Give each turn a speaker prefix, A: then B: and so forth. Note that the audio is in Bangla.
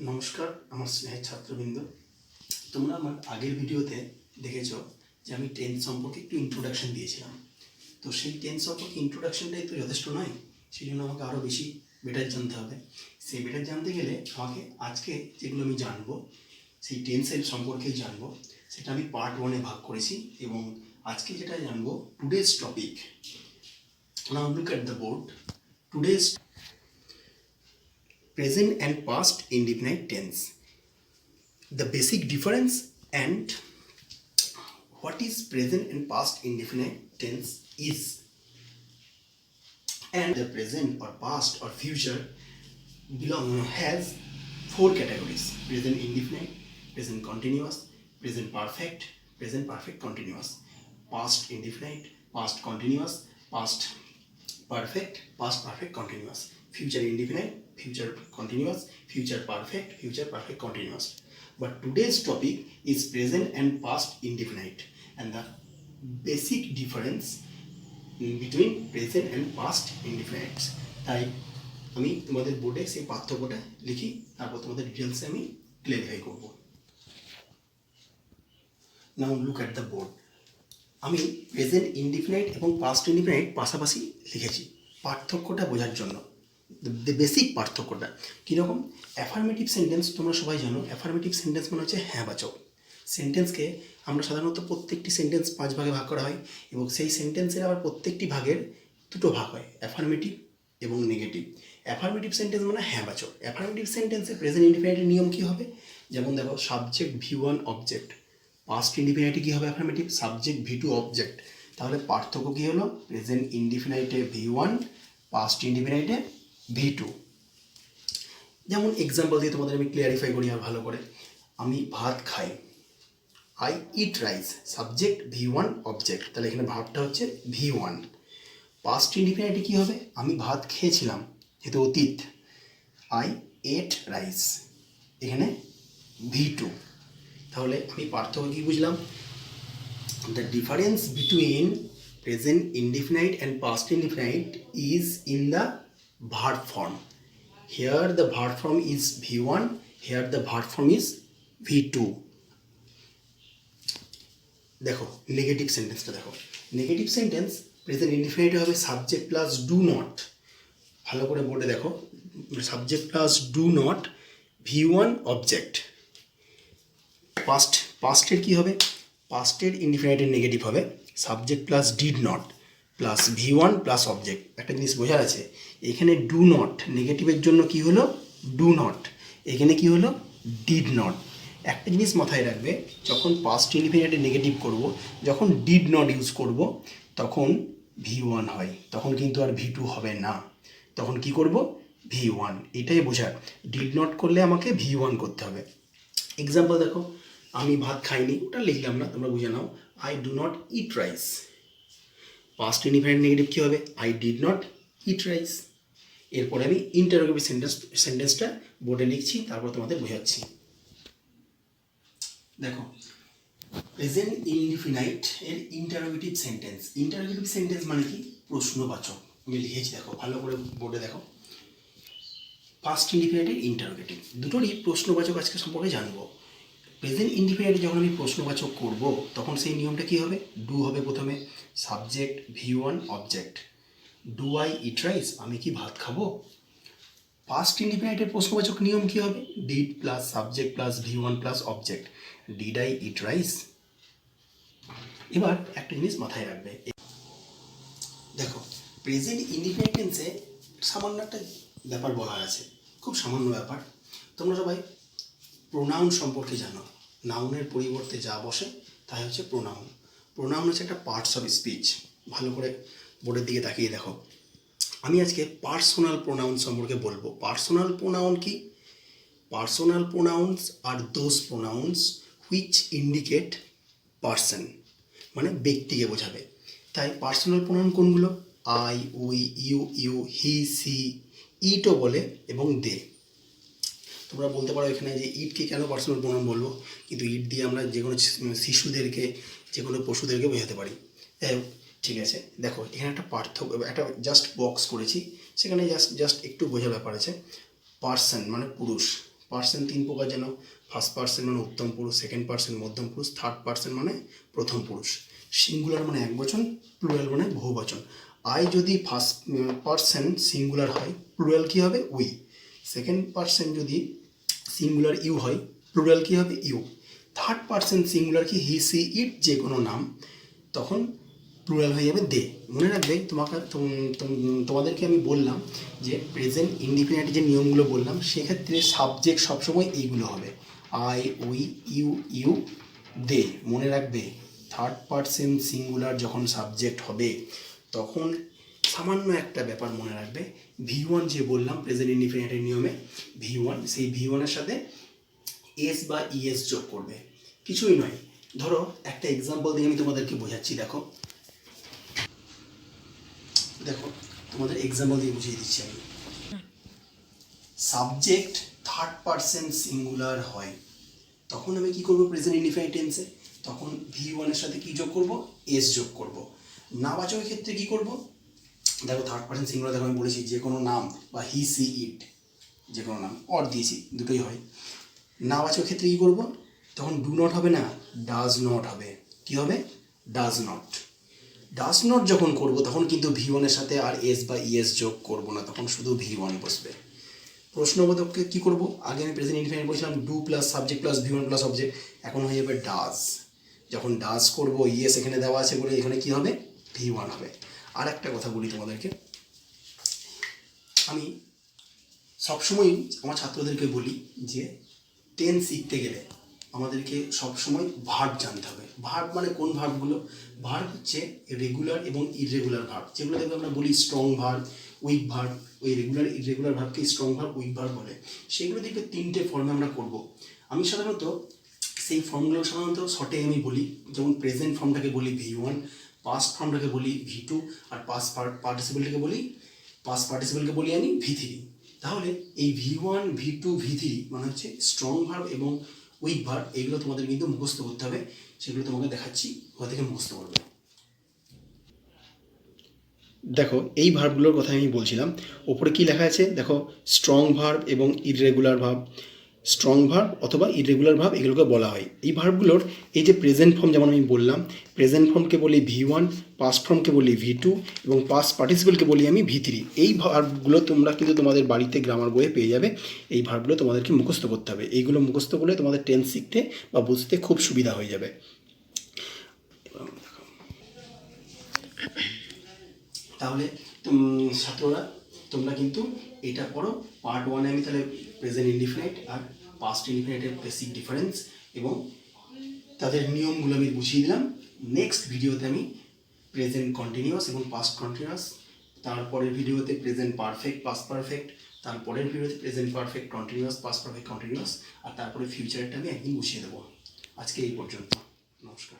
A: নমস্কার আমার স্নেহের ছাত্রবৃন্দ, তোমরা আমার আগের ভিডিওতে দেখেছো যে আমি টেন্স সম্পর্কে একটু ইন্ট্রোডাকশন দিয়েছিলাম। তো সেই টেন্স সম্পর্কে ইন্ট্রোডাকশনটাই তো যথেষ্ট নয়, সেই জন্য আমাকে আরও বেশি বেটার জানতে হবে। সেই বেটার জানতে গেলে আমাকে আজকে যেগুলো আমি জানবো সেই টেন্সের সম্পর্কেই জানবো, সেটা আমি পার্ট 1-এ ভাগ করেছি। এবং আজকে যেটা জানবো today's topic. Now look at the board. Today's present and past indefinite tense, the basic difference and what is present and past indefinite tense is, and the present or past or future has 4 categories: present indefinite, present continuous, present perfect continuous, past indefinite, past continuous, past perfect continuous, future indefinite, future continuous, future perfect continuous. But today's topic is present and past indefinite, and the basic difference between present and past indefinite. তাই আমি তোমাদের বোর্ডে সেই পার্থক্যটা লিখি, তারপর তোমাদের ডিটেলসে আমি ক্লিয়ারিফাই করব। নাও লুক এট দ্য বোর্ড। আমি প্রেজেন্ট ইনডিফিনাইট এবং পাস্ট ইনডিফিনাইট পাশাপাশি লিখেছি পার্থক্যটা বোঝার জন্য। বেসিক পার্থক্যটা কীরকম? অ্যাফার্মেটিভ সেন্টেন্স তোমরা সবাই জানো, অ্যাফার্মেটিভ সেন্টেন্স মানে হচ্ছে হ্যাঁবাচক সেন্টেন্সকে আমরা সাধারণত প্রত্যেকটি সেন্টেন্স 5 ভাগে ভাগ করা হয়, এবং সেই সেন্টেন্সের আবার প্রত্যেকটি ভাগের 2টো ভাগ হয়, অ্যাফার্মেটিভ এবং নেগেটিভ। অ্যাফার্মেটিভ সেন্টেন্স মানে হ্যাঁবাচক। অ্যাফার্মেটিভ সেন্টেন্সে প্রেজেন্ট ইনডিফিনাইটের নিয়ম কী হবে? যেমন দেখো, সাবজেক্ট V1 অবজেক্ট, পাস্ট ইনডিফিনাইটে কী হবে? Affirmative subject V2 object. তাহলে পার্থক্য কী হলো? প্রেজেন্ট ইনডিফিনাইটে V1, পাস্ট ইনডিফিনাইটে V2। যেমন এক্সাম্পল দিয়ে তোমাদের আমি ক্লিয়ারিফাই করি আর ভালো করে। আমি ভাত খাই, I eat rice, subject V1 object, তাহলে এখানে ভাবটা হচ্ছে V1। পাস্ট ইনডিফিনাইটে কী হবে? আমি ভাত খেয়েছিলাম, যেহেতু অতীত, আই এট রাইস, এখানে V2। তাহলে আমি পার্থক্য কী বুঝলাম? The difference between present indefinite and past indefinite is in the verb form. Here the verb form is V1, here the verb form is V2. দেখো নেগেটিভ সেন্টেন্সটা দেখো। নেগেটিভ সেন্টেন্স প্রেজেন্ট ইনডিফিনাইটে হবে সাবজেক্ট প্লাস ডু নট। ভালো করে বোর্ডে দেখো, subject plus do not, V1 object. পাস্টের কী হবে? পাস্টের ইনডিফিনাইটের নেগেটিভ হবে subject plus did not plus V1 plus object. একটা জিনিস বোঝার আছে, এখানে ডু নট নেগেটিভের জন্য কি হলো? ডু নট, এখানে কি হলো? Did not. একটা জিনিস মাথায় রাখবে, যখন পাস্ট ইনডিফিনাইটে নেগেটিভ করব, যখন ডিড নট ইউজ করব তখন V1 হয়, তখন কিন্তু আর V2 হবে না, তখন কি করব? V1। এটাই বোঝার। ডিড নট করলে আমাকে V1 করতে হবে। এক্সাম্পল দেখো, আমি ভাত খাইনি, ওটা লিখলাম না, তোমরা বুঝে নাও। I do not eat rice, past indefinite negative কী হবে? I did not eat rice. এরপরে আমি ইন্টারোগেটিভ সেন্টেন্সটা বোর্ডে লিখছি, তারপর তোমাদের বোঝাচ্ছি। দেখো, প্রেজেন্ট ইনডিফিনাইট এর ইন্টারোগেটিভ সেন্টেন্স। ইন্টারোগেটিভ সেন্টেন্স মানে কি? প্রশ্নবাচক। আমি লিখেছি, দেখো ভালো করে বোর্ডে দেখো। পাস্ট ইনডিফিনাইটের ইন্টারোগেটিভ, দুটোরই প্রশ্নবাচক আজকে সম্পর্কে জানবো। প্রেজেন্ট ইনডিফিনাইটে যখন আমি প্রশ্নবাচক করব, তখন সেই নিয়মটা কী হবে? ডু হবে প্রথমে, subject V1 object. Do I eat rice, আমি কি ভাত খাবো? পাস্ট ইনডিফিনাইটের প্রশ্নবাচক নিয়ম কী হবে? Did plus subject plus V1 plus object. Did I eat rice. এবার একটা জিনিস মাথায় রাখবে, দেখো প্রেজেন্ট ইনডিফিনাইট টেন্সে সামান্য একটা ব্যাপার বলার আছে, খুব সামান্য ব্যাপার। তোমরা সবাই প্রোনাউন সম্পর্কে জানো, নাউনের পরিবর্তে যা বসে তাই হচ্ছে প্রোনাউন। প্রোনাউন হচ্ছে একটা পার্টস অফ স্পিচ। ভালো করে বোর্ডের দিকে তাকিয়ে দেখো। আমি আজকে পার্সোনাল প্রোনাউন সম্পর্কে বলবো। পার্সোনাল প্রোনাউন কি? Personal pronouns are those pronouns which indicate person, মানে ব্যক্তিকে বোঝাবে। তাই পার্সোনাল প্রোনাউন কোনগুলো? I, we, you, he, she, ইটও বলে, এবং দে। তোমরা বলতে পারো এখানে যে ইটকে কেন পার্সোনাল প্রোনাউন বলবো, কিন্তু ইট দিয়ে আমরা যে কোনো শিশুদেরকে, যে কোনো পশুদেরকে বোঝাতে পারি। ঠিক আছে, দেখো এখানে একটা পার্থক্য, একটা জাস্ট বক্স করেছি, সেখানে জাস্ট একটু বোঝার ব্যাপার আছে। পার্সন মানে পুরুষ, পার্সন 3 প্রকার জানো। ফার্স্ট পার্সন মানে উত্তম পুরুষ, সেকেন্ড পার্সন মধ্যম পুরুষ, থার্ড পার্সন মানে প্রথম পুরুষ। সিঙ্গুলার মানে একবচন, প্লুরাল মানে বহুবচন। আই যদি ফার্স্ট পার্সন সিঙ্গুলার হয়, প্লুরাল কী হবে? উই। সেকেন্ড পার্সন যদি সিঙ্গুলার ইউ হয়, প্লুরাল কী হবে? ইউ। থার্ড পার্সন সিঙ্গুলার কি হি সি ইট যে কোনো নাম, তখন প্লুরাল হয়ে যাবে দে। মনে রাখবে তোমাদেরকে আমি বললাম যে প্রেজেন্ট ইনডিফিনিট যে নিয়মগুলো বললাম, সেক্ষেত্রে সাবজেক্ট সবসময় এইগুলো হবে, আই, উই, ইউ, ইউ, দে। মনে রাখবে থার্ড পার্সন সিঙ্গুলার যখন সাবজেক্ট হবে, তখন সামান্য একটা ব্যাপার মনে রাখবে, V1 যে বললাম প্রেজেন্ট ইনডিফিনিটের নিয়মে V1, সেই V1-এর সাথে এস বা ইএস যোগ করবে। কিছুই নয়, ধরো একটা এক্সাম্পল দিয়ে আমি তোমাদেরকে বোঝাচ্ছি। দেখো তোমাদের এক্সাম্পল দিয়ে বুঝিয়ে দিচ্ছি আমি। সাবজেক্ট থার্ড পার্সন সিঙ্গুলার হয়, তখন আমি কি করব? প্রেজেন্ট ইনডিফিনিট টেন্সে তখন V1-এর সাথে কি যোগ করব? এস যোগ করব। নাবাচকের ক্ষেত্রে কি করব? দেখো থার্ড পার্সন সিঙ্গুলার, দেখো আমি বলেছি যে কোনো নাম বা হি সি ইট যে কোনো নাম, অর দিয়েছি, দুটোই হয়। নাবাচকের ক্ষেত্রে কী করব? তখন ডু নট হবে না, ডাজ নট হবে। কী হবে? Does not. ডাজ নট যখন করব, তখন কিন্তু V1-এর সাথে আর এস বা ইএস যোগ করব না, তখন শুধু V1 বসবে। প্রশ্নবোধককে কী করব? আগে আমি প্রেজেন্ট ইনডিফিনিট বলছিলাম do plus subject plus V1 plus object, এখন হয়ে যাবে ডাজ। যখন ডাজ করব, ইএস এখানে দেওয়া আছে বলে এখানে কী হবে? V1 হবে। আর একটা কথা বলি তোমাদেরকে, আমি সবসময়ই আমার ছাত্রদেরকে বলি যে টেন্স শিখতে গেলে আমাদেরকে সবসময় ভার্ব জানতে হবে। ভার্ব মানে কোন ভার্বগুলো? ভার্ব হচ্ছে রেগুলার এবং ইররেগুলার ভার্ব, যেগুলো দেখবে আমরা বলি স্ট্রং ভার্ব, উইক ভার্ব। ওই রেগুলার ইররেগুলার ভার্বকে স্ট্রং ভার্ব, উইক ভার্ব বলে। সেগুলো দেখবে 3টে ফর্মে আমরা করব। আমি সাধারণত সেই ফর্মগুলো শর্টে আমি বলি, যেমন প্রেজেন্ট ফর্মটাকে বলি V1, পাস্ট ফর্মটাকে বলি V2, আর পাস্ট পার্টিসিপেলটাকে বলি আমি V3। তাহলে এই V1, V2, V3 মানে হচ্ছে স্ট্রং ভার্ব এবং উইক ভার্ব, এগুলো তোমাদের কিন্তু মুখস্থ করতে হবে। সেগুলো তোমাকে দেখাচ্ছি, ওখান থেকে মুখস্থ করবে। দেখো এই ভার্বগুলোর কথা আমি বলছিলাম, ওপরে কি লেখা আছে দেখো, স্ট্রং ভার্ব এবং ইররেগুলার ভার্ব। স্ট্রং ভার্ব অথবা ইররেগুলার ভার্ব এগুলোকে বলা হয়। এই ভার্বগুলোর এই যে প্রেজেন্ট ফর্ম, যেমন আমি বললাম প্রেজেন্ট ফর্মকে বলি V1, পাস্ট ফর্মকে বলি V2 এবং পাস্ট পার্টিসিপেলকে বলি আমি V3। এই ভার্বগুলো তোমরা কিন্তু তোমাদের বাড়িতে গ্রামার বইয়ে পেয়ে যাবে। এই ভার্বগুলো তোমাদেরকে মুখস্থ করতে হবে। এইগুলো মুখস্থ করলে তোমাদের টেন্স শিখতে বা বুঝতে খুব সুবিধা হয়ে যাবে। তাহলে ছাত্ররা তোমরা কিন্তু এটা পড়ো। পার্ট 1-এ আমি তাহলে প্রেজেন্ট ইনডিফিনিট আর পাস্ট ইনডিফিনিটের বেসিক ডিফারেন্স এবং তাদের নিয়মগুলো আমি বুঝিয়ে দিলাম। নেক্সট ভিডিওতে আমি প্রেজেন্ট কন্টিনিউয়াস এবং পাস্ট কন্টিনিউয়াস, তারপরের ভিডিওতে প্রেজেন্ট পারফেক্ট, পাস্ট পারফেক্ট, তারপরের ভিডিওতে present perfect continuous, past perfect continuous, আর তারপরে ফিউচারটা আমি একদিন বুঝিয়ে দেবো। আজকে এই পর্যন্ত, নমস্কার।